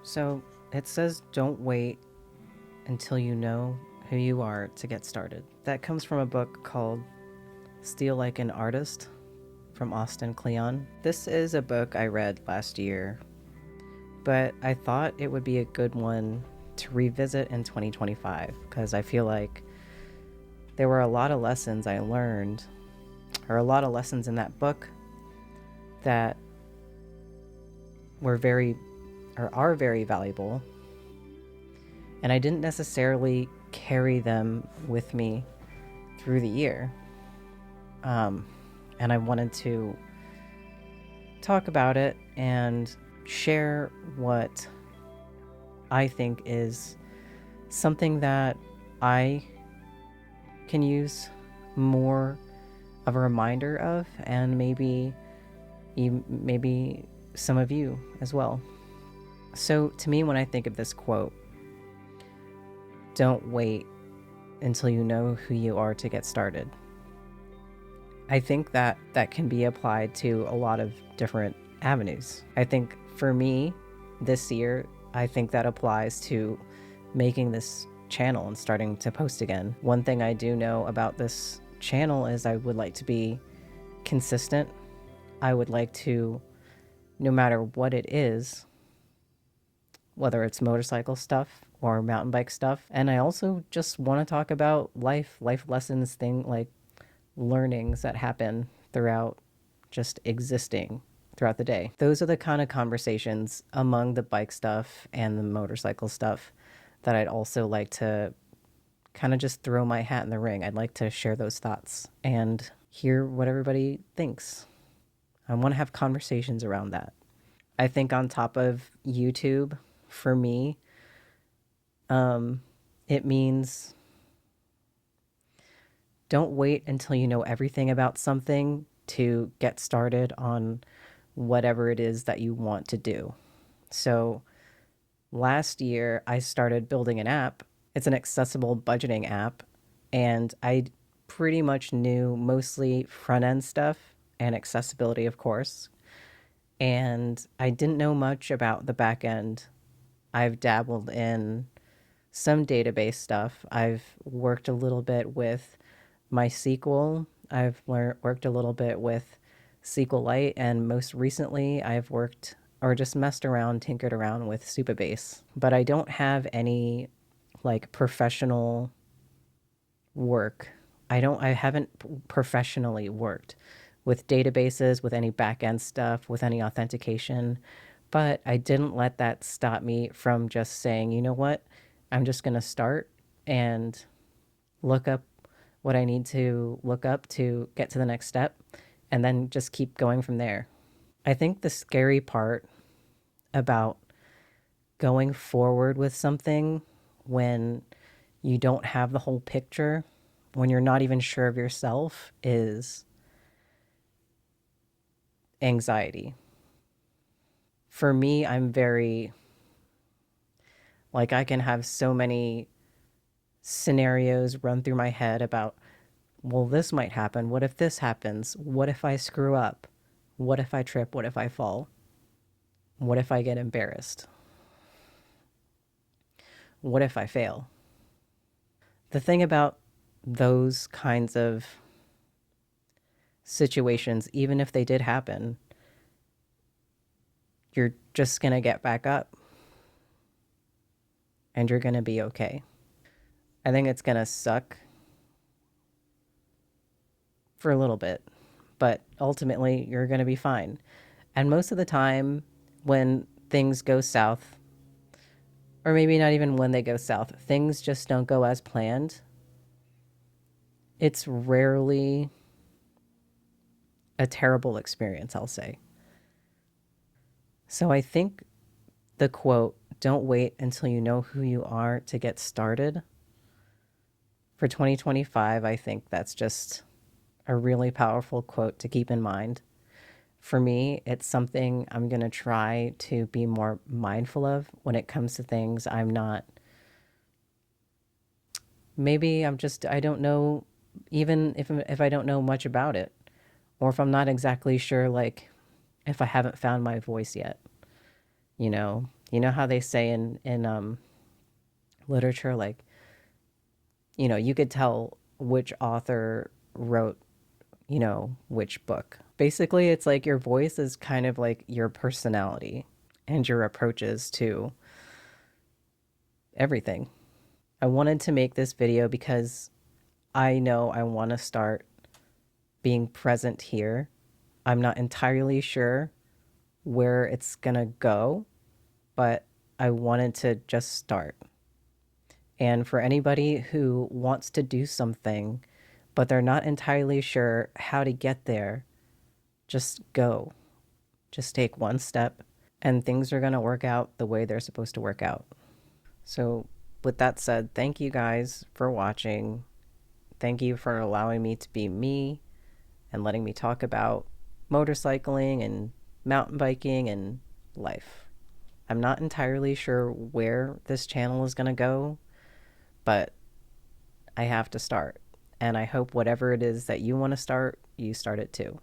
So it says don't wait until you know who you are to get started. That comes from a book called Steal Like an Artist from Austin Kleon. This is a book I read last year, but I thought it would be a good one to revisit in 2025 because I feel like there were a lot of lessons I learned, or a lot of lessons in that book that were very, or are very valuable, and I didn't necessarily carry them with me through the year. And I wanted to talk about it and share what I think is something that I can use more of a reminder of, and maybe some of you as well. So to me, when I think of this quote, don't wait until you know who you are to get started, I think that can be applied to a lot of different avenues. I think for me this year, I think that applies to making this channel and starting to post again. One thing I do know about this channel is I would like to be consistent. I would like to, no matter what it is, whether it's motorcycle stuff or mountain bike stuff, and I also just want to talk about life lessons, like learnings that happen throughout just existing throughout the day. Those are the kind of conversations among the bike stuff and the motorcycle stuff that I'd also like to kind of just throw my hat in the ring. I'd like to share those thoughts and hear what everybody thinks. I want to have conversations around that. I think on top of YouTube, for me, it means don't wait until you know everything about something to get started on whatever it is that you want to do. So last year, I started building an app. It's an accessible budgeting app, and I pretty much knew mostly front-end stuff and accessibility, of course. And I didn't know much about the back end. I've dabbled in some database stuff. I've worked a little bit with MySQL. I've worked a little bit with SQLite, and most recently I've worked or just messed around, tinkered around with Supabase. But I don't have any like professional work. I haven't professionally worked with databases, with any back-end stuff, with any authentication. But I didn't let that stop me from just saying, you know what, I'm just going to start and look up what I need to look up to get to the next step, and then just keep going from there. I think the scary part about going forward with something when you don't have the whole picture, when you're not even sure of yourself, is anxiety. For me, I'm very, like, I can have so many scenarios run through my head about, well, this might happen. What if this happens? What if I screw up? What if I trip? What if I fall? What if I get embarrassed? What if I fail? The thing about those kinds of situations, even if they did happen, you're just going to get back up and you're going to be okay. I think it's going to suck for a little bit, but ultimately you're going to be fine. And most of the time when things go south, or maybe not even when they go south, things just don't go as planned, it's rarely a terrible experience, I'll say. So I think the quote, don't wait until you know who you are to get started, for 2025, I think that's just a really powerful quote to keep in mind. For me, it's something I'm going to try to be more mindful of when it comes to things I'm not. Maybe I don't know, even if I don't know much about it, or if I'm not exactly sure, like if I haven't found my voice yet, you know, You know how they say in literature, like, you know, you could tell which author wrote, you know, which book. Basically, it's like your voice is kind of like your personality and your approaches to everything. I wanted to make this video because I know I want to start being present here. I'm not entirely sure where it's gonna go, but I wanted to just start. And for anybody who wants to do something, but they're not entirely sure how to get there, just go. Just take one step, and things are gonna work out the way they're supposed to work out. So, with that said, thank you guys for watching. Thank you for allowing me to be me and letting me talk about motorcycling and mountain biking and life. I'm not entirely sure where this channel is going to go, but I have to start. And I hope whatever it is that you want to start, you start it too.